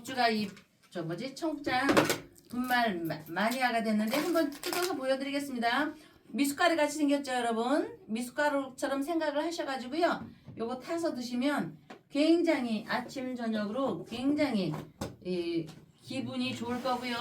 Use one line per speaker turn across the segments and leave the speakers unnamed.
법주가 청장 분말 마니아가 됐는데 한번 뜯어서 보여드리겠습니다. 미숫가루 같이 생겼죠, 여러분? 미숫가루처럼 생각을 하셔가지고요. 요거 타서 드시면 굉장히 아침 저녁으로 굉장히 기분이 좋을 거고요.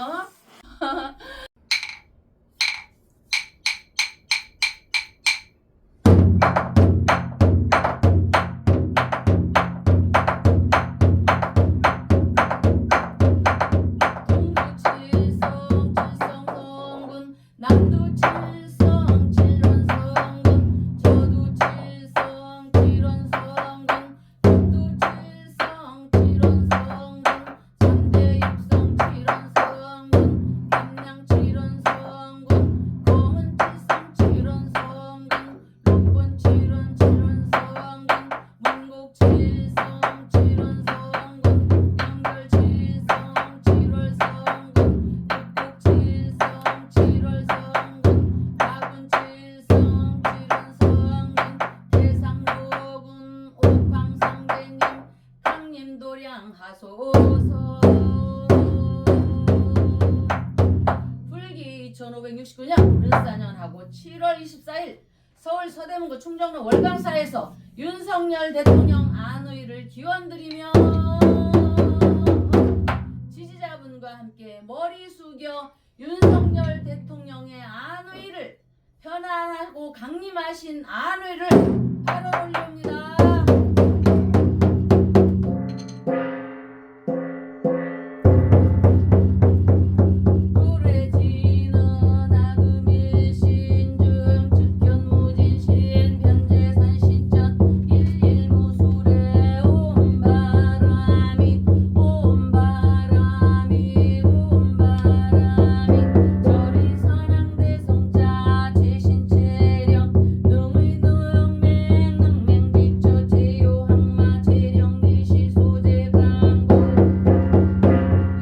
남도 칠성 칠원성군 저도 칠성 칠원성군 북도 칠성 칠원성군 삼대 육성 칠원성군 남양 칠원성군 검은 칠성 칠원성군 록번 칠원 칠원성군 문곡 칠성 칠원성군 영결 칠성 칠월성군 육곡 칠성 칠월 가군 칠성 칠원성군 대상로군 옥황상제님 강림도량 하소서. 불기 2569년 른사년하고 7월 24일 서울 서대문구 충정로 월강사에서 윤석열 대통령 안의를 기원드리며 지지자분과 함께 머리 숙여 윤석열 대통령의 안의를 편안하고 강림하신 안의를 바로 올립니다. 노래지는 나금일신중 측현무진신 변제산신전 일일무술에 온바람이 저리 선왕대성자 제신체령 능의 능맹 능맹지처 제요항마 제령리시 소재강고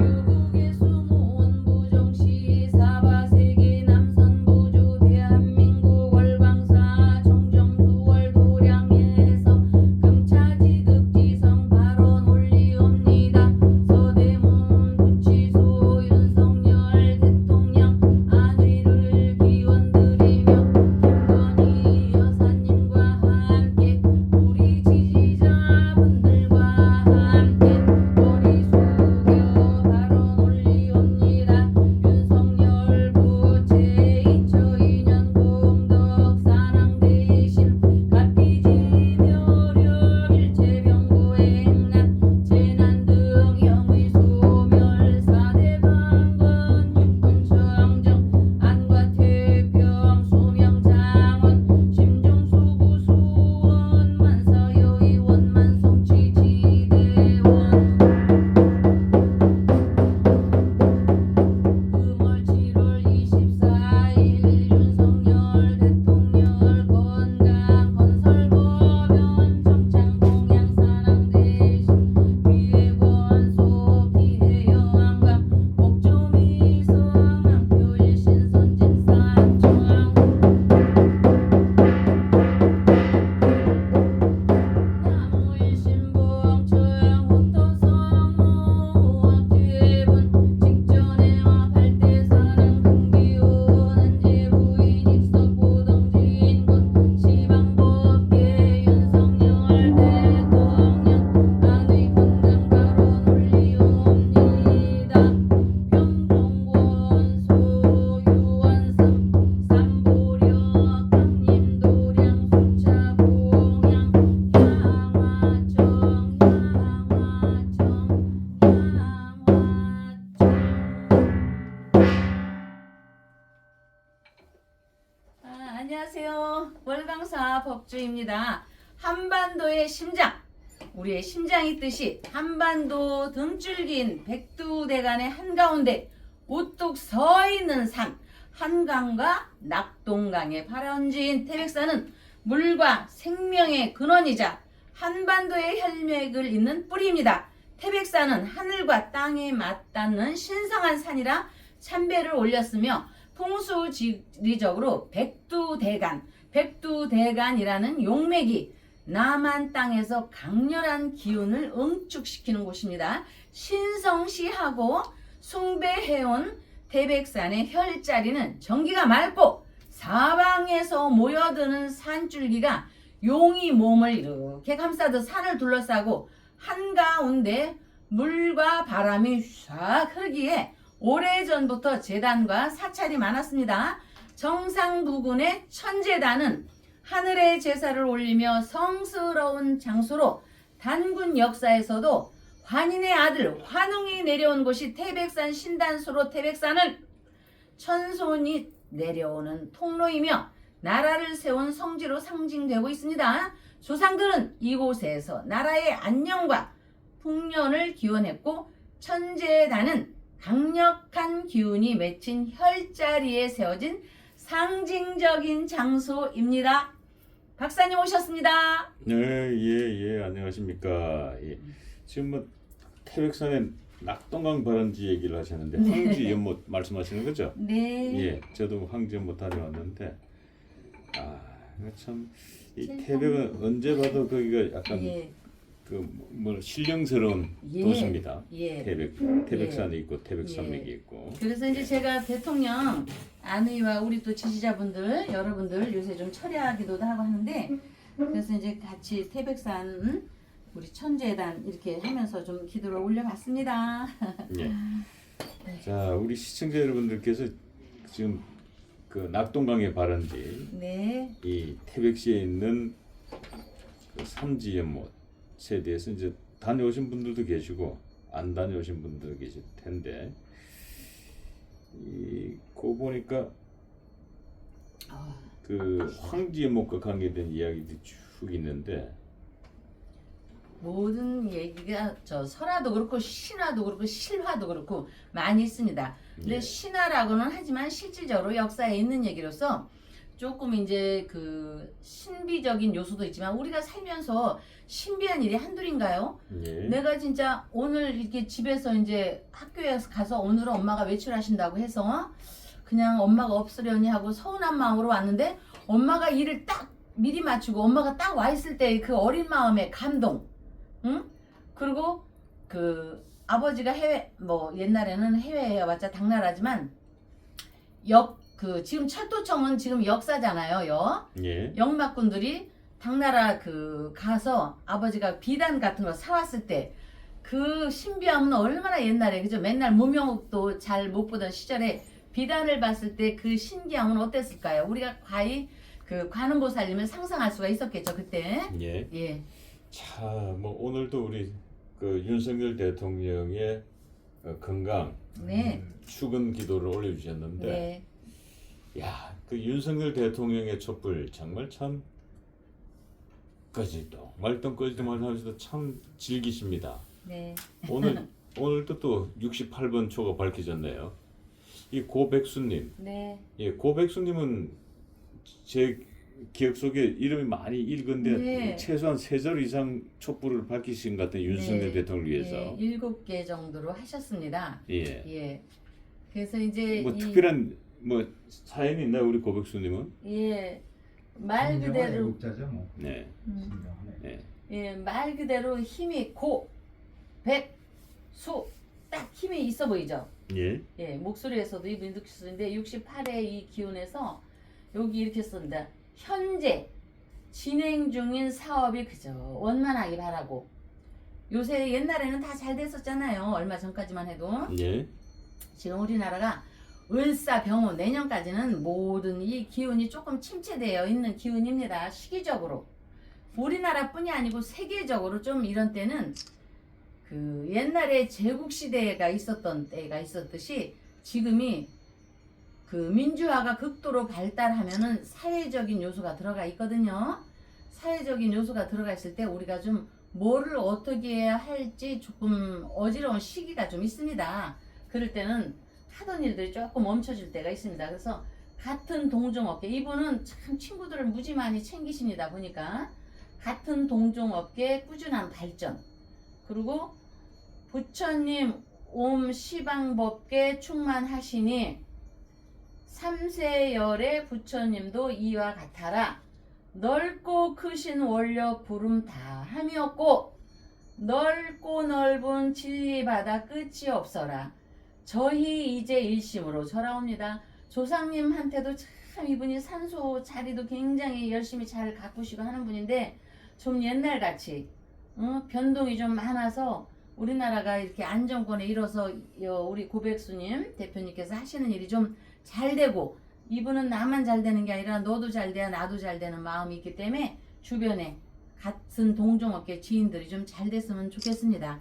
유국의 수무원 부정시 사바세계 남선부주 대한민국 월광사 청정수월 도량에서 금차지급지성 발언 올리옵니다. 서대문 구치소 윤석열 대통령 안의를 기원드리며 김건희 여사님과 함께 우리 지지자분들과 함께 머리 숙여 발언 올리옵니다. 윤석열 부채 2002년 공덕사랑 대신 갑기지묘력 일체병고행난 재난 등 영의 소멸 4대 강건 육군청정 안과 태평 수명장원 심정수구 수원 만사여의원 만성지지대원 금월 7월 24일 윤석열 대통령 건강 건설법연 정창공양 사랑 대신 기획원소 기해여왕강 목조미성 안표일신 선진산청 나무일신봉청 호토성모학제분 직전에와 발대사랑 등기원 안제부인 입석보동진군 시방법계 윤석열 대통령 안의 건강 발언 올리옵니다. 평정권 소유원성 삼보령 강림도량 수차공양 향화청 안녕하세요. 월강사 법주입니다. 한반도의 심장, 우리의 심장이 뜻이 한반도 등줄기인 백두대간의 한가운데 우뚝 서 있는 산 한강과 낙동강의 발원지인 태백산은 물과 생명의 근원이자 한반도의 혈맥을 잇는 뿌리입니다. 태백산은 하늘과 땅에 맞닿는 신성한 산이라 참배를 올렸으며 풍수지리적으로 백두대간이라는 용맥이 남한 땅에서 강렬한 기운을 응축시키는 곳입니다. 신성시하고 숭배해온 태백산의 혈자리는 전기가 맑고 사방에서 모여드는 산줄기가 용이 몸을 이렇게 감싸듯 산을 둘러싸고 한가운데 물과 바람이 쫙 흐르기에 오래전부터 제단과 사찰이 많았습니다. 정상 부근의 천제단은 하늘의 제사를 올리며 성스러운 장소로 단군 역사에서도 관인의 아들 환웅이 내려온 곳이 태백산 신단수로 태백산은 천손이 내려오는 통로이며 나라를 세운 성지로 상징되고 있습니다. 조상들은 이곳에서 나라의 안녕과 풍년을 기원했고 천제단은 강력한 기운이 맺힌 혈자리에 세워진 상징적인 장소입니다. 박사님 오셨습니다.
네, 예, 안녕하십니까. 예. 지금 뭐 태백산에 낙동강 발원지 얘기를 하셨는데 황지 연못 말씀하시는 거죠?
네.
예, 저도 황지 연못 다녀왔는데 참 이 태백은 언제 봐도 거기가 약간
예.
그 뭐 신령스러운
예.
도시입니다.
예.
태백산이 있고 태백산맥이
예.
있고.
그래서 이제 제가 대통령 안의와 우리 또 지지자분들 여러분들 요새 좀 철야기도도 하고 하는데 그래서 이제 같이 태백산 우리 천재단 이렇게 하면서 좀 기도를 올려봤습니다.
예. 자, 우리 시청자 여러분들께서 지금 그 낙동강의 발원지
네.
이 태백시에 있는 그 삼지 연못에 대해서 이제 다녀오신 분들도 계시고 안 다녀오신 분들도 계실 텐데 그 보니까 그 황지 연못과 관계된 이야기들이 쭉 있는데
모든 얘기가 저 설화도 그렇고 신화도 그렇고 실화도 그렇고 많이 있습니다. 근데
예.
신화라고는 하지만 실질적으로 역사에 있는 얘기로서 조금 이제 그 신비적인 요소도 있지만 우리가 살면서 신비한 일이 한둘인가요?
예.
내가 진짜 오늘 이렇게 집에서 이제 학교에 가서 오늘은 엄마가 외출하신다고 해서 그냥 엄마가 없으려니 하고 서운한 마음으로 왔는데 엄마가 일을 딱 미리 마치고 엄마가 딱 와 있을 때 그 어린 마음의 감동, 응? 그리고 그 아버지가 해외 뭐 옛날에는 해외에 왔자 당나라지만 그 지금 철도청은 지금 역사잖아요.
예.
역마꾼들이 당나라 그 가서 아버지가 비단 같은 거 사왔을 때 그 신비함은 얼마나 옛날에 그죠? 맨날 문명도 잘 못 보던 시절에 비단을 봤을 때 그 신기함은 어땠을까요? 우리가 과히 그 관음보살님을 상상할 수가 있었겠죠 그때.
예.
예.
자, 뭐 오늘도 우리 그 윤석열 대통령의 건강
네.
축은 기도를 올려주셨는데,
네.
야, 그 윤석열 대통령의 촛불 정말 참 꺼지도 말똥 꺼지도 말하면서도 참 즐기십니다.
네.
오늘도 또 68번 초가 밝혀졌네요. 이 고백수님,
네.
예, 고백수님은 제 기억 속에 이름이 많이 읽은데
네.
최소한 3절 이상 촛불을 밝히신 것 같은 윤석열
네.
대통령을 위해서.
예, 7개 정도로 하셨습니다.
예.
예. 그래서 이제
뭐 특별한 뭐 사연이 있나요, 우리 고백수님은?
예. 말 그대로
목자죠 뭐.
네.
신명하네.
네.
예, 말 그대로 힘이 고, 백, 수, 딱 힘이 있어 보이죠?
예.
예, 목소리에서도 이 민득수인데 68의 이 기운에서 여기 이렇게 쓴다. 현재 진행 중인 사업이 그저 원만하기 바라고. 요새 옛날에는 다 잘 됐었잖아요. 얼마 전까지만 해도.
예.
지금 우리나라가 을사병호 내년까지는 모든 이 기운이 조금 침체되어 있는 기운입니다. 시기적으로. 우리나라뿐이 아니고 세계적으로 좀 이런 때는 그 옛날에 제국시대가 있었던 때가 있었듯이 지금이 그 민주화가 극도로 발달하면은 사회적인 요소가 들어가 있거든요. 사회적인 요소가 들어가 있을 때 우리가 좀 뭐를 어떻게 해야 할지 조금 어지러운 시기가 좀 있습니다. 그럴 때는 하던 일들이 조금 멈춰질 때가 있습니다. 그래서 같은 동종업계, 이분은 참 친구들을 무지 많이 챙기십니다. 보니까 같은 동종업계 꾸준한 발전, 그리고 부처님 옴시방법계 충만하시니 삼세열의 부처님도 이와 같아라. 넓고 크신 원력 부름 다 함이었고 넓고 넓은 진리 바다 끝이 없어라. 저희 이제 일심으로 절하옵니다. 조상님한테도 참 이분이 산소 자리도 굉장히 열심히 잘 가꾸시고 하는 분인데 좀 옛날같이 변동이 좀 많아서 우리나라가 이렇게 안정권에 이뤄서 우리 고백수님 대표님께서 하시는 일이 좀 잘 되고, 이분은 나만 잘 되는 게 아니라 너도 잘 돼야 나도 잘 되는 마음이 있기 때문에 주변에 같은 동종업계 지인들이 좀 잘 됐으면 좋겠습니다.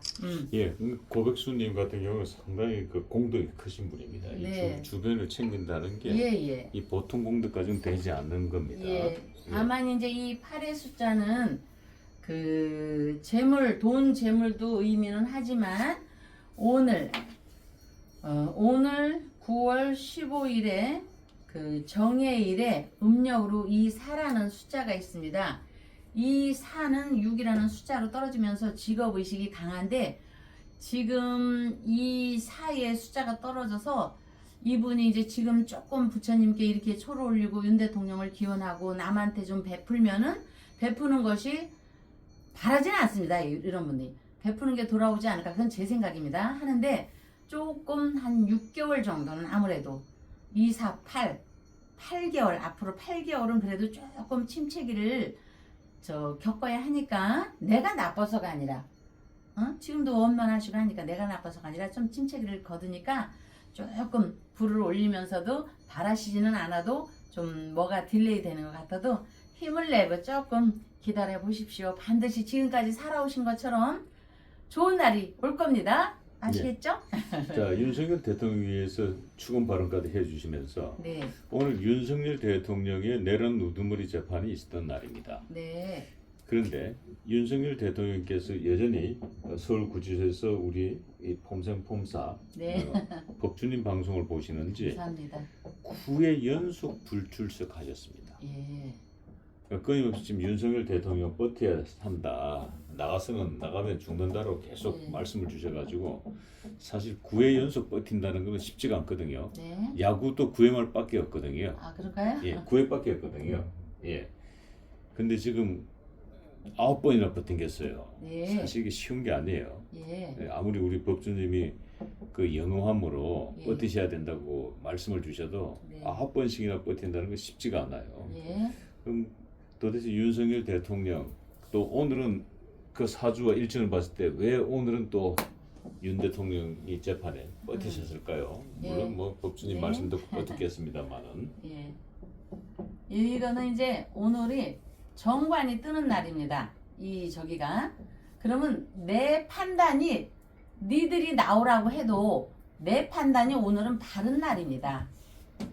예, 고백수님 같은 경우는 상당히 그 공덕이 크신 분입니다.
네.
이 주변을 챙긴다는 게
예.
이 보통 공덕까지는 되지 않는 겁니다.
예. 다만 이제 이 8의 숫자는 그 재물, 돈 재물도 의미는 하지만 오늘 9월 15일에 그 정해일에 음력으로 이 4라는 숫자가 있습니다. 이 4는 6이라는 숫자로 떨어지면서 직업의식이 강한데, 지금 이 4의 숫자가 떨어져서 이분이 이제 지금 조금 부처님께 이렇게 초를 올리고 윤 대통령을 기원하고 남한테 좀 베풀면은 베푸는 것이 바라지는 않습니다. 이런 분들이 베푸는 게 돌아오지 않을까, 그건 제 생각입니다. 하는데 조금 한 6개월 정도는 아무래도 2, 4, 8개월 앞으로 8개월은 그래도 조금 침체기를 겪어야 하니까, 내가 나빠서가 아니라 지금도 원만하시고 하니까 내가 나빠서가 아니라 좀 침체기를 거두니까 조금 불을 올리면서도 바라시지는 않아도 좀 뭐가 딜레이 되는 것 같아도 힘을 내고 조금 기다려 보십시오. 반드시 지금까지 살아오신 것처럼 좋은 날이 올 겁니다. 아시겠죠?
자, 윤석열 대통령에 의해서 추궁 발언까지 해주시면서
네.
오늘 윤석열 대통령의 내란 우두머리 재판이 있었던 날입니다.
네.
그런데 윤석열 대통령께서 여전히 서울구치소에서 우리 이 폼생폼사
네.
법주님 방송을 보시는지
감사합니다.
9회 연속 불출석하셨습니다.
예.
끊임없이 지금 윤석열 대통령 버텨야 한다, 나가면 죽는다로 계속
네.
말씀을 주셔가지고 사실 9회 연속 버틴다는 건 쉽지가 않거든요.
네.
야구도 9회 말밖에 없거든요.
아, 그럴까요?
예, 9회밖에 없거든요. 예. 근데 지금 9번이나 버틴겠어요.
네.
사실 이게 쉬운 게 아니에요.
예.
예, 아무리 우리 법주님이 그 영험함으로
예.
버티셔야 된다고 말씀을 주셔도
네.
9번씩이나 버틴다는 건 쉽지가 않아요.
예.
그럼 도대체 윤석열 대통령, 또 오늘은 그 사주와 일정을 봤을 때 왜 오늘은 또 윤 대통령이 재판에 버티셨을까요?
예.
물론 뭐 법주님
네.
말씀 듣고 듣겠습니다만은.
예. 이거는 이제 오늘이 정관이 뜨는 날입니다. 저기가. 그러면 내 판단이 니들이 나오라고 해도 내 판단이 오늘은 바른 날입니다.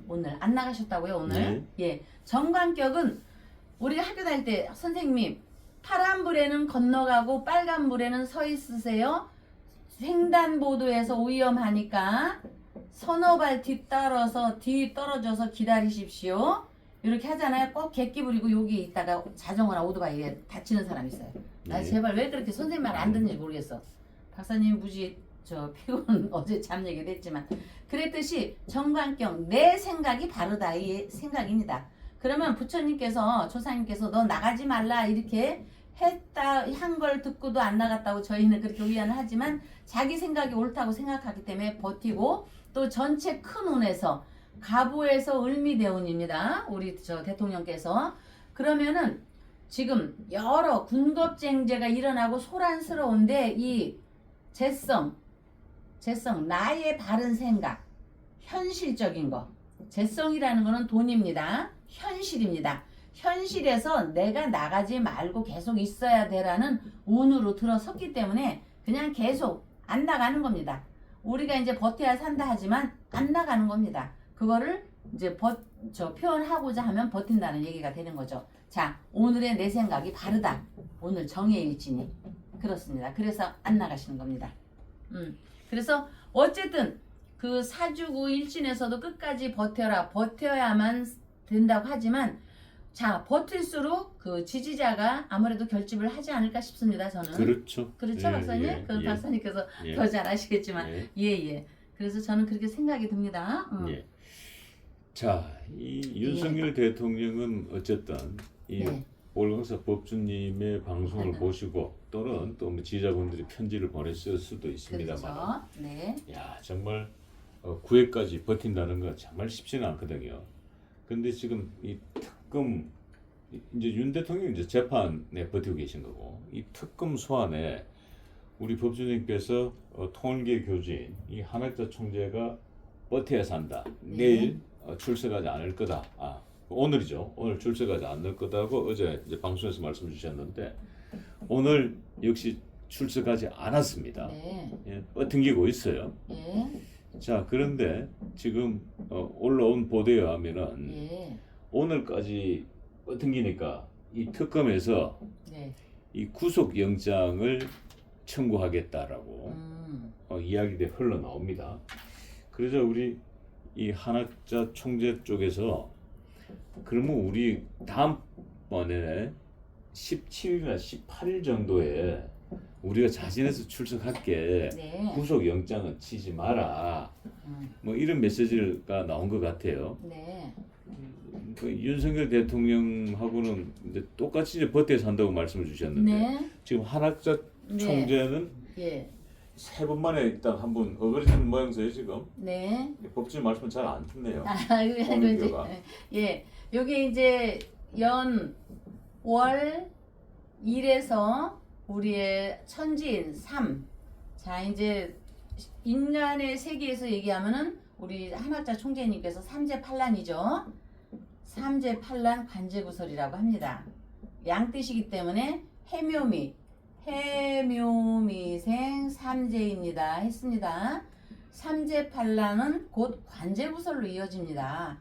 오늘 안 나가셨다고요, 오늘?
네.
예. 정관격은 우리가 학교 다닐 때 선생님 파란불에는 건너가고 빨간불에는 서 있으세요. 횡단보도에서 위험하니까 서너 발 뒤따라서 떨어져서 기다리십시오. 이렇게 하잖아요. 꼭 객기 부리고 여기 있다가 자전거나 오토바이에 다치는 사람 있어요. 나
네.
제발 왜 그렇게 선생님 말 안 듣는지 모르겠어. 박사님 무지 피곤 어제 잠 얘기도 했지만, 그랬듯이 정관경 내 생각이 바르다 이 생각입니다. 그러면 부처님께서 조상님께서 너 나가지 말라 이렇게 했다 한 걸 듣고도 안 나갔다고 저희는 그렇게 위안을 하지만, 자기 생각이 옳다고 생각하기 때문에 버티고, 또 전체 큰 운에서 가보에서 을미대운입니다. 우리 대통령께서. 그러면은 지금 여러 군겁쟁제가 일어나고 소란스러운데 이 재성 나의 바른 생각, 현실적인 거. 재성이라는 거는 돈입니다. 현실입니다. 현실에서 내가 나가지 말고 계속 있어야 되라는 운으로 들어섰기 때문에 그냥 계속 안 나가는 겁니다. 우리가 이제 버텨야 산다 하지만 안 나가는 겁니다. 그거를 이제 표현하고자 하면 버틴다는 얘기가 되는 거죠. 자, 오늘의 내 생각이 바르다. 오늘 정해일지니 그렇습니다. 그래서 안 나가시는 겁니다. 그래서 어쨌든 그 사주구 일진에서도 끝까지 버텨야만 된다고 하지만, 자, 버틸수록 그 지지자가 아무래도 결집을 하지 않을까 싶습니다. 저는.
그렇죠.
그렇죠, 박사님? 박사님께서 더 잘 아시겠지만, 예. 그래서 저는 그렇게 생각이 듭니다.
예. 자, 이 윤석열 대통령은 어쨌든 이
네.
올강사 법주님의 방송을 보시고 또는 또 뭐 지휘자분들이 편지를 보냈을 수도 있습니다만,
그렇죠. 네.
야 정말 9회까지 버틴다는 건 정말 쉽지는 않거든요. 근데 지금 이 특검 이제 윤 대통령 이제 재판에 버티고 계신 거고, 이 특검 소환에 우리 법조인께서 통일계 교주인 이 한학자 총재가 버텨야 산다.
네.
내일 출석하지 않을 거다. 오늘이죠. 오늘 출석하지 않을 거다고 어제 이제 방송에서 말씀 주셨는데, 오늘 역시 출석하지 않았습니다.
네.
예, 버팅기고 있어요.
예.
자, 그런데 지금 올라온 보도에 의하면은
예.
오늘까지 버팅기니까 이 특검에서
네.
이 구속영장을 청구하겠다라고 이야기들이 흘러나옵니다. 그래서 우리 이 한학자 총재 쪽에서 그러면 우리 다음번에 17일이나 18일 정도에 우리가 자진해서 출석할게.
네.
구속영장은 치지 마라. 뭐 이런 메시지가 나온 것 같아요.
네.
그 윤석열 대통령하고는 이제 똑같이 이제 버텨서 한다고 말씀을 주셨는데,
네.
지금 한학자
네.
총재는
예.
3번 만에 일단 한번 어그러지는 모양새요 지금.
네.
법조인 말씀은 잘 안 듣네요.
그리고 이제 예. 여기 이제 월 1에서 우리의 천지인 3. 자, 이제 인간의 세계에서 얘기하면은 우리 한학자 총재님께서 삼재팔란이죠. 삼재팔란 관제구설이라고 합니다. 양뜻이기 때문에 해묘미생 삼재입니다 했습니다. 삼재팔란은 곧 관제구설로 이어집니다.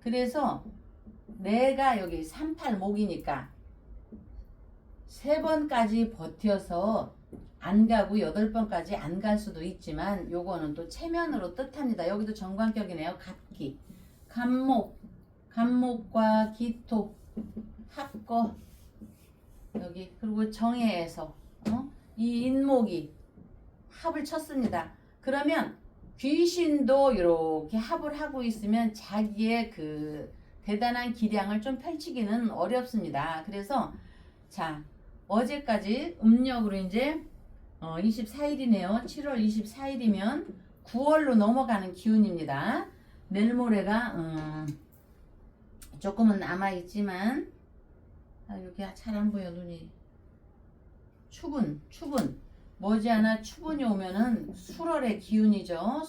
그래서 내가 여기 38목이니까 3번까지 버텨서 안 가고 8번까지 안 갈 수도 있지만, 요거는 또 체면으로 뜻합니다. 여기도 정관격이네요. 갑기, 갑목과 기토, 합거, 여기 그리고 정해에서 이 인목이 합을 쳤습니다. 그러면 귀신도 이렇게 합을 하고 있으면 자기의 그 대단한 기량을 좀 펼치기는 어렵습니다. 그래서 자, 어제까지 음력으로 이제 24일이네요. 7월 24일이면 9월로 넘어가는 기운입니다. 내일 모레가 조금은 남아있지만, 여기 잘 안 보여 눈이. 추분 머지않아 추분이 오면은 술월의 기운이죠.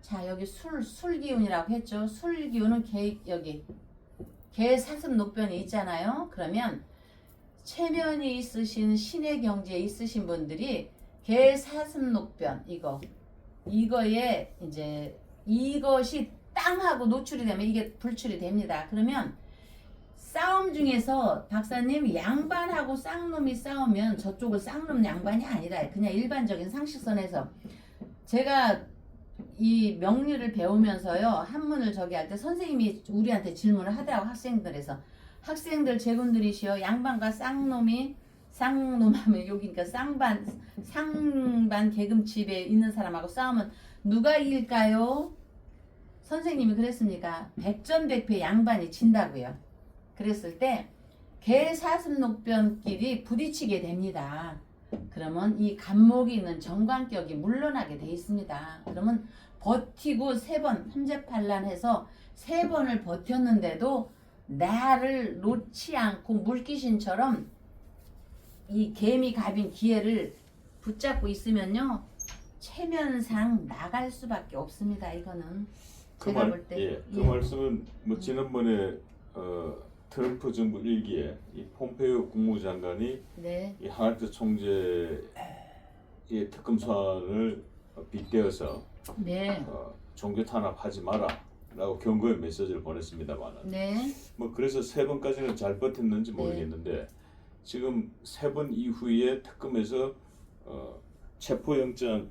자, 여기 술 기운이라고 했죠. 술 기운은 여기 개 사슴 녹변이 있잖아요. 그러면 체면이 있으신 신의 경지에 있으신 분들이 개 사슴 녹변 이거에 이제 이것이 땅하고 노출이 되면 이게 불출이 됩니다. 그러면 싸움 중에서 박사님 양반하고 쌍놈이 싸우면 저쪽은 쌍놈 양반이 아니라 그냥 일반적인 상식선에서, 제가 이 명리를 배우면서요, 한문을 저기 할 때 선생님이 우리한테 질문을 하더라고. 학생들 제군들이시여, 양반과 쌍놈하면 여기니까 상반 계금집에 있는 사람하고 싸우면 누가 이길까요? 선생님이 그랬습니까? 백전백패 양반이 진다고요. 그랬을 때 개사슴녹변끼리 부딪히게 됩니다. 그러면 이 간목이 있는 정관격이 물러나게 돼 있습니다. 그러면 버티고 3번 삼재팔란해서 3번을 버텼는데도 나를 놓지 않고 물귀신처럼 이 개미 갑인 기회를 붙잡고 있으면요, 체면상 나갈 수밖에 없습니다. 이거는 제가 볼 때.
그 말씀은 뭐 지난번에 트럼프 정부 1기에 이 폼페이오 국무장관이
네.
이 한학자 총재의 특검 소환을 빗대어서
네.
종교 탄압하지 마라라고 경고의 메시지를 보냈습니다만은,
네.
뭐 그래서 3번까지는 잘 버텼는지 모르겠는데, 지금 3번 이후에 특검에서 체포영장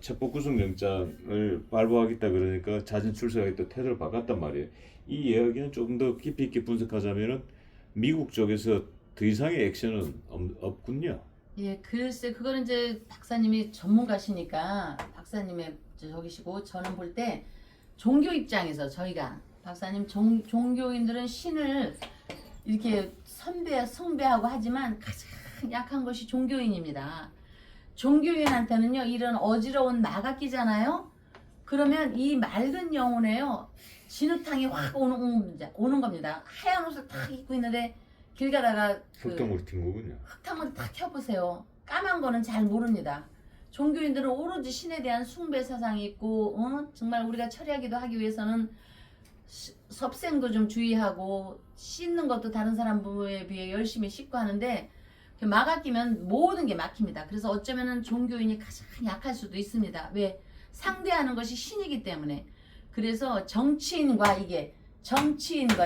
체포 구속영장을 발부하겠다 그러니까 자진 출석하겠다 태도를 바꿨단 말이에요. 이 이야기는 조금 더 깊이 있게 분석하자면은 미국 쪽에서 더 이상의 액션은 없군요.
예, 글쎄 그거는 이제 박사님이 전문가시니까 박사님의 저기시고, 저는 볼 때 종교 입장에서 저희가 박사님, 종교인들은 신을 이렇게 숭배하고 하지만 가장 약한 것이 종교인입니다. 종교인한테는요, 이런 어지러운 나가 끼잖아요. 그러면 이 맑은 영혼에요, 진흙탕이 확 오는 겁니다. 하얀 옷을 탁 입고 있는데 길 가다가
흙탕물이 튄 거군요.
흙탕물을 탁 켜보세요. 까만 거는 잘 모릅니다. 종교인들은 오로지 신에 대한 숭배 사상이 있고, 정말 우리가 처리하기도 하기 위해서는 섭생도 좀 주의하고 씻는 것도 다른 사람에 비해 열심히 씻고 하는데, 막아 끼면 모든 게 막힙니다. 그래서 어쩌면은 종교인이 가장 약할 수도 있습니다. 왜? 상대하는 것이 신이기 때문에. 그래서 정치인과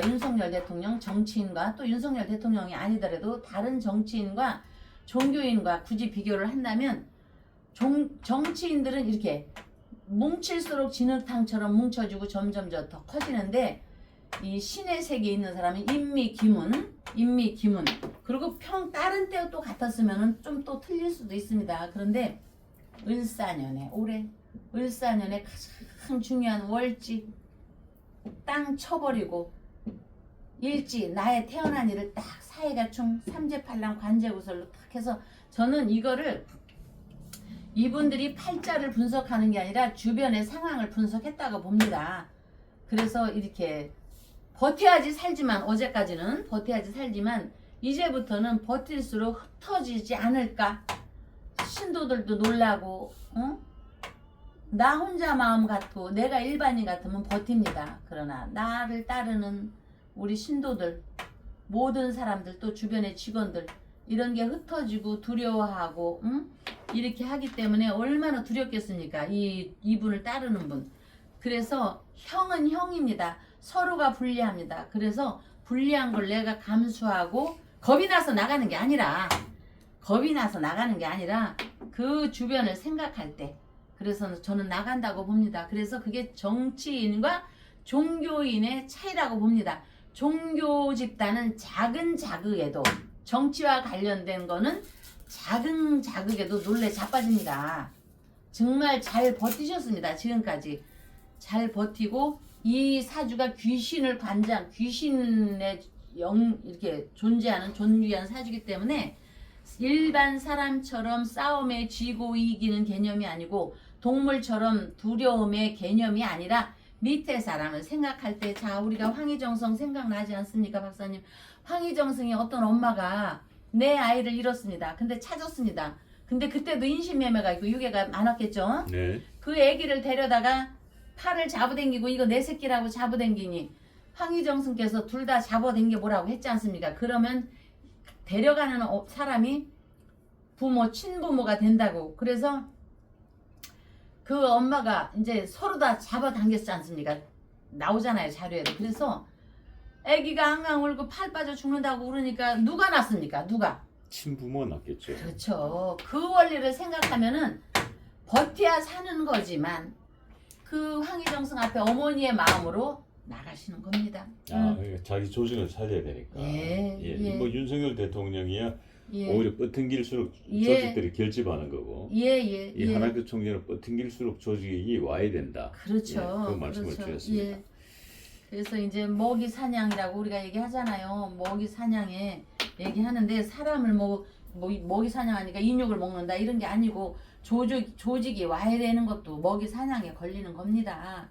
윤석열 대통령, 정치인과 또 윤석열 대통령이 아니더라도 다른 정치인과 종교인과 굳이 비교를 한다면, 정치인들은 이렇게 뭉칠수록 진흙탕처럼 뭉쳐지고 점점 더 커지는데, 이 신의 세계에 있는 사람은 인미기문, 그리고 다른 때 또 같았으면 좀 또 틀릴 수도 있습니다. 그런데 올해 을사년에 가장 중요한 월지, 땅 쳐버리고 일지, 나의 태어난 일을 딱 사해가충 삼재팔랑 관제구설로 딱 해서, 저는 이거를 이분들이 팔자를 분석하는 게 아니라 주변의 상황을 분석했다고 봅니다. 그래서 이렇게 버텨야지 살지만, 어제까지는 버텨야지 살지만 이제부터는 버틸수록 흩어지지 않을까. 신도들도 놀라고, 나 혼자 마음 같고 내가 일반인 같으면 버팁니다. 그러나 나를 따르는 우리 신도들, 모든 사람들, 또 주변의 직원들, 이런 게 흩어지고 두려워하고 이렇게 하기 때문에 얼마나 두렵겠습니까? 이분을 따르는 분. 그래서 형은 형입니다. 서로가 불리합니다. 그래서 불리한 걸 내가 감수하고 겁이 나서 나가는 게 아니라 그 주변을 생각할 때, 그래서 저는 나간다고 봅니다. 그래서 그게 정치인과 종교인의 차이라고 봅니다. 종교 집단은 작은 자극에도, 정치와 관련된 거는 작은 자극에도 놀래 자빠집니다. 정말 잘 버티셨습니다. 지금까지 잘 버티고, 이 사주가 귀신의 이렇게 존재하는 존귀한 사주이기 때문에 일반 사람처럼 싸움에 지고 이기는 개념이 아니고, 동물처럼 두려움의 개념이 아니라 밑에 사람을 생각할 때, 자, 우리가 황희정성 생각나지 않습니까, 박사님? 황희정성이 어떤 엄마가 내 아이를 잃었습니다. 근데 찾았습니다. 근데 그때도 인신매매가 있고 유괴가 많았겠죠?
네.
그 아기를 데려다가 팔을 잡아당기고 이거 내 새끼라고 잡아당기니 황희정성께서 둘 다 잡아당겨 보라고 했지 않습니까? 그러면 데려가는 사람이 친부모가 된다고. 그래서 그 엄마가 이제 서로 다 잡아당겼지 않습니까? 나오잖아요, 자료에도. 그래서 아기가 앙앙 울고 팔 빠져 죽는다고 그러니까 누가 낳습니까? 누가?
친부모가 낫겠죠.
그렇죠. 그 원리를 생각하면은 버텨야 사는 거지만, 그 황희정성 앞에 어머니의 마음으로 나가시는 겁니다.
그러니까 자기 조직을 살려야 되니까.
예.
뭐 윤석열 대통령이야
예.
오히려 뻗팅길수록
예.
조직들이 결집하는 거고,
예.
이 하나교 총재는 뻗팅길수록 조직이 와야 된다.
그렇죠.
그 말씀을 드렸습니다.
예. 그래서 이제 먹이 사냥이라고 우리가 얘기하잖아요. 먹이 사냥에 얘기하는데, 사람을 먹이 사냥하니까 인육을 먹는다 이런 게 아니고, 조직이 와야 되는 것도 먹이 사냥에 걸리는 겁니다.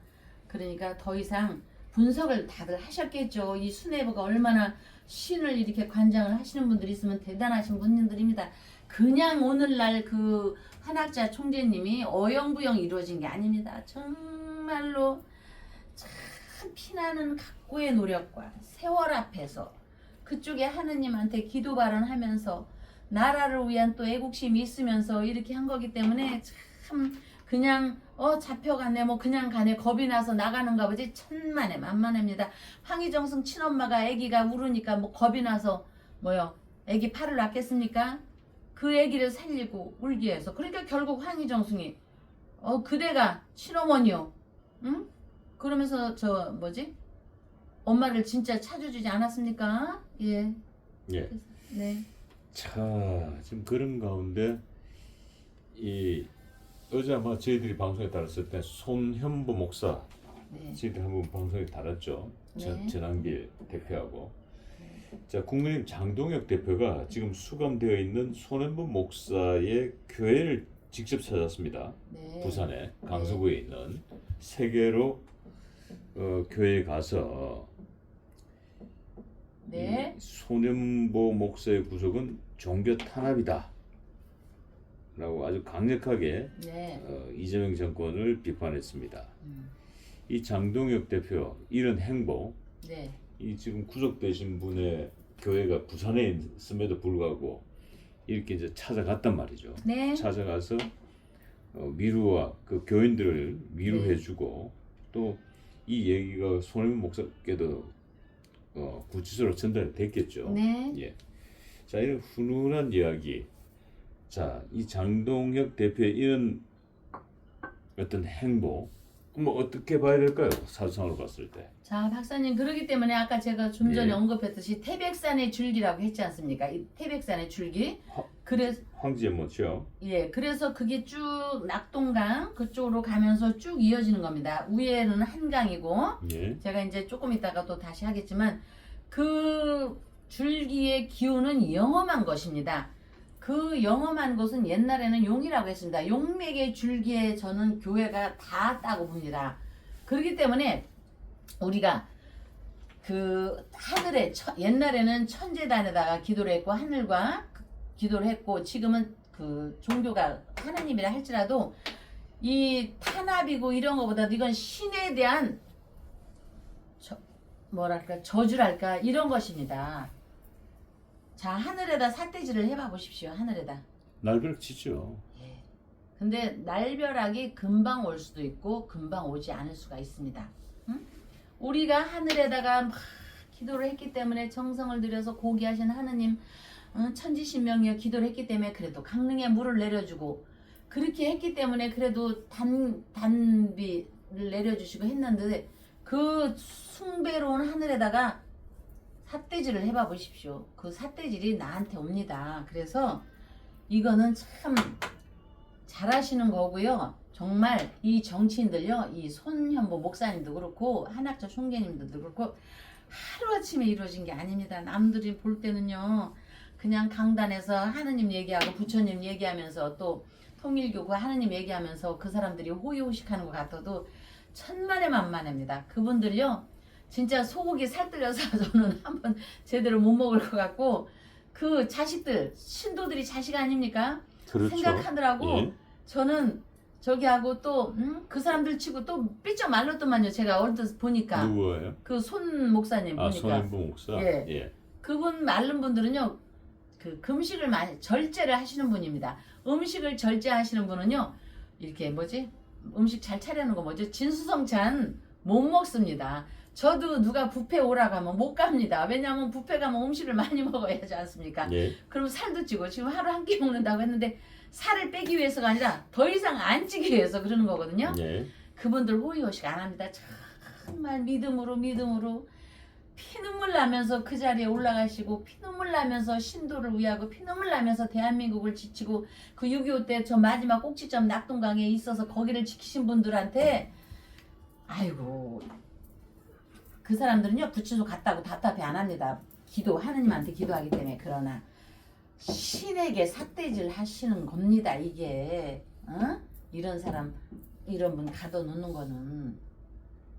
그러니까 더 이상 분석을 다들 하셨겠죠. 이 수뇌부가 얼마나 신을 이렇게 관장을 하시는 분들이 있으면 대단하신 분들입니다. 그냥 오늘날 그 한학자 총재님이 어영부영 이루어진 게 아닙니다. 정말로 참 피나는 각고의 노력과 세월 앞에서 그쪽에 하느님한테 기도 발언하면서 나라를 위한 또 애국심이 있으면서 이렇게 한 거기 때문에, 참 그냥 잡혀가네 그냥 가네 겁이 나서 나가는가 보지, 천만에 만만합니다. 황희정성 친엄마가 아기가 울으니까 겁이 나서 아기 팔을 놨겠습니까? 그 아기를 살리고 울기 위해서. 그러니까 결국 황희정성이 그대가 친어머니요, 응? 그러면서 엄마를 진짜 찾아주지 않았습니까? 예. 네.
자, 지금 그런 가운데 어제 아마 저희들이 방송에 따랐을 때 손현보 목사
네.
저희들 한번 방송에 달았죠.
네.
전한길 대표하고. 자, 국민의힘 장동혁 대표가 지금 수감되어 있는 손현보 목사의 교회를 직접 찾았습니다.
네.
부산에 강서구에 있는 세계로 교회에 가서
네.
이 손현보 목사의 구속은 종교 탄압이다 라고 아주 강력하게
네.
이재명 정권을 비판했습니다.
음.
이 장동혁 대표 이런 행보,
네.
이 지금 구속되신 분의 교회가 부산에 있음에도 불구하고 이렇게 이제 찾아갔단 말이죠.
네.
찾아가서 미루와 그 교인들을 미루해주고
네.
또 이 얘기가 손해보 목사께도 구치소로 전달이 됐겠죠.
네.
예. 자, 이런 훈훈한 이야기. 자, 이 장동혁 대표의 이런 어떤 행보, 뭐 어떻게 봐야 될까요? 사주상으로 봤을 때.
자, 박사님, 그러기 때문에 아까 제가 좀 전에
예.
언급했듯이 태백산의 줄기라고 했지 않습니까? 이 태백산의 줄기. 그래서
황지연 뭐죠?
예, 그래서 그게 쭉 낙동강 그쪽으로 가면서 쭉 이어지는 겁니다. 위에는 한강이고
예.
제가 이제 조금 있다가 또 다시 하겠지만 그 줄기의 기운은 영험한 것입니다. 그 영험한 것은 옛날에는 용이라고 했습니다. 용맥의 줄기에 저는 교회가 닿았다고 봅니다. 그렇기 때문에 우리가 그 하늘에 옛날에는 천재단에다가 기도를 했고 하늘과 기도를 했고 지금은 그 종교가 하나님이라 할지라도 이 탄압이고 이런 것보다도 이건 신에 대한 뭐랄까 저주랄까 이런 것입니다. 자, 하늘에다 삿대질을 해봐 보십시오. 하늘에다.
날벼락 치죠.
예. 근데 날벼락이 금방 올 수도 있고 금방 오지 않을 수가 있습니다. 응? 우리가 하늘에다가 막 기도를 했기 때문에 정성을 들여서 고귀하신 하느님 천지신명이여 기도를 했기 때문에 그래도 강릉에 물을 내려주고 그렇게 했기 때문에 그래도 단비를 내려주시고 했는데 그 숭배로운 하늘에다가 삿대질을 해봐 보십시오. 그 삿대질이 나한테 옵니다. 그래서 이거는 참 잘하시는 거고요. 정말 이 정치인들요, 이 손현보 목사님도 그렇고 한학자 총재님들도 그렇고 하루아침에 이루어진 게 아닙니다. 남들이 볼 때는요 그냥 강단에서 하느님 얘기하고 부처님 얘기하면서 또 통일교구 하느님 얘기하면서 그 사람들이 호의호식하는 것 같아도 천만에 만만합니다. 그분들요 진짜 소고기 살뜰려서 저는 한번 제대로 못 먹을 것 같고 그 자식들 신도들이 자식 아닙니까?
그렇죠.
생각하느라고
예.
저는 저기 하고 또 그 사람들 치고 또 삐쩍 말랐더만요. 제가 언뜻 보니까
누구예요?
그 손 목사님
아,
보니까
손현보 목사.
예.
예.
그분 마른 분들은요 그 금식을 많이 절제를 하시는 분입니다. 음식을 절제하시는 분은요 이렇게 뭐지 음식 잘 차려는 거 뭐죠 진수성찬 못 먹습니다. 저도 누가 뷔페 오라고 하면 못 갑니다. 왜냐하면 뷔페 가면 음식을 많이 먹어야 하지 않습니까?
예.
그럼 살도 찌고 지금 하루 한 끼 먹는다고 했는데 살을 빼기 위해서가 아니라 더 이상 안 찌기 위해서 그러는 거거든요.
예.
그분들 호의호식 안 합니다. 정말 믿음으로 피눈물 나면서 그 자리에 올라가시고 피눈물 나면서 신도를 위하고 피눈물 나면서 대한민국을 지키고 그 6.25 때 저 마지막 꼭지점 낙동강에 있어서 거기를 지키신 분들한테 아이고 그 사람들은요 구치소 갔다고 답답해 안 합니다. 하느님한테 기도하기 때문에. 그러나 신에게 삿대질 하시는 겁니다. 이게 이런 사람 이런 분 가둬놓는 거는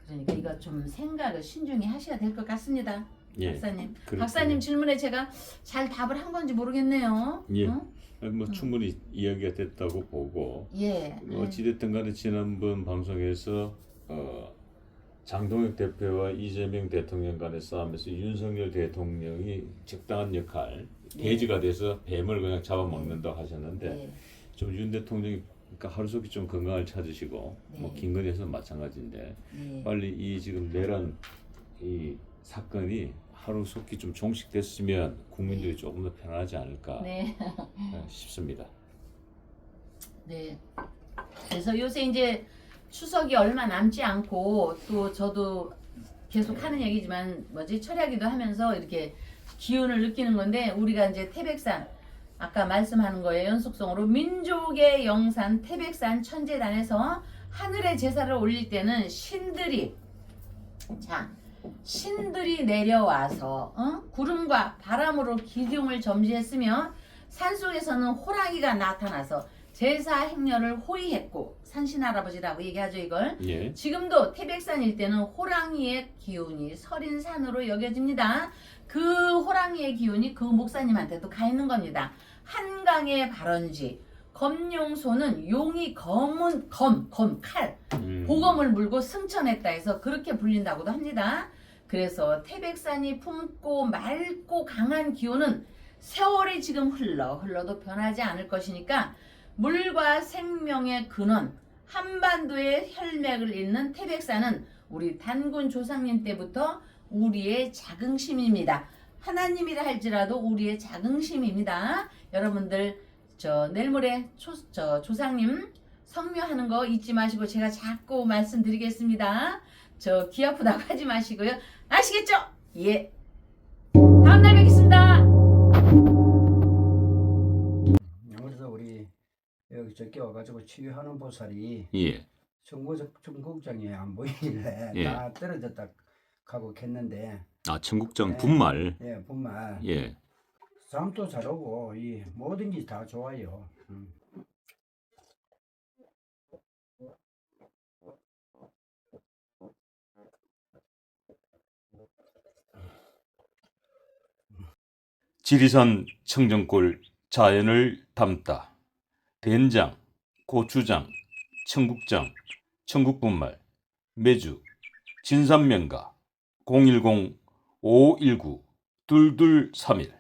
그러니까 이거 좀 생각을 신중히 하셔야 될 것 같습니다.
예.
박사님.
그렇군요.
박사님 질문에 제가 잘 답을 한 건지 모르겠네요.
예.
응?
뭐 충분히 이야기가 됐다고 보고
예.
어찌됐든 간에 지난번 방송에서 장동혁 대표와 이재명 대통령 간의 싸움에서 윤석열 대통령이 적당한 역할 돼지가 돼서 뱀을 그냥 잡아먹는다고 하셨는데
예.
좀 윤 대통령이 그러니까 하루속히 좀 건강을 찾으시고
네.
뭐 김건희에서 마찬가지인데
예.
빨리 이 지금 내란 이 사건이 하루속히 좀 종식됐으면 국민들이 조금 더 편하지 않을까
네.
싶습니다.
네. 그래서 요새 이제 추석이 얼마 남지 않고 또 저도 계속 하는 얘기지만 철야기도 하면서 이렇게 기운을 느끼는 건데 우리가 이제 태백산 아까 말씀하는 거에 연속성으로 민족의 영산 태백산 천재단에서 하늘에 제사를 올릴 때는 신들이 내려와서 구름과 바람으로 기둥을 점지했으며 산속에서는 호랑이가 나타나서 제사 행렬을 호위했고, 산신할아버지라고 얘기하죠 이걸.
예.
지금도 태백산 일대는 호랑이의 기운이 서린 산으로 여겨집니다. 그 호랑이의 기운이 그 목사님한테도 가 있는 겁니다. 한강의 발원지, 검룡소는 용이 칼, 보검을 물고 승천했다 해서 그렇게 불린다고도 합니다. 그래서 태백산이 품고 맑고 강한 기운은 세월이 지금 흘러도 변하지 않을 것이니까, 물과 생명의 근원, 한반도의 혈맥을 잇는 태백산은 우리 단군 조상님 때부터 우리의 자긍심입니다. 하나님이라 할지라도 우리의 자긍심입니다. 여러분들 내일 모레 조상님 성묘하는 거 잊지 마시고, 제가 자꾸 말씀드리겠습니다. 귀 아프다고 하지 마시고요. 아시겠죠? 예. 다음 날 뵙겠습니다.
그래서 우리 여기 저기 와가지고 치유하는 보살이
예.
청국장에 안 보이길래
예.
다 떨어졌다 가고 했는데,
청국장
네.
분말.
예, 분말
예.
잠도 잘 오고 이 모든 게 다 좋아요.
지리산 청정골 자연을 담다. 된장, 고추장, 청국장, 청국분말, 매주, 진산명가, 010-519-2231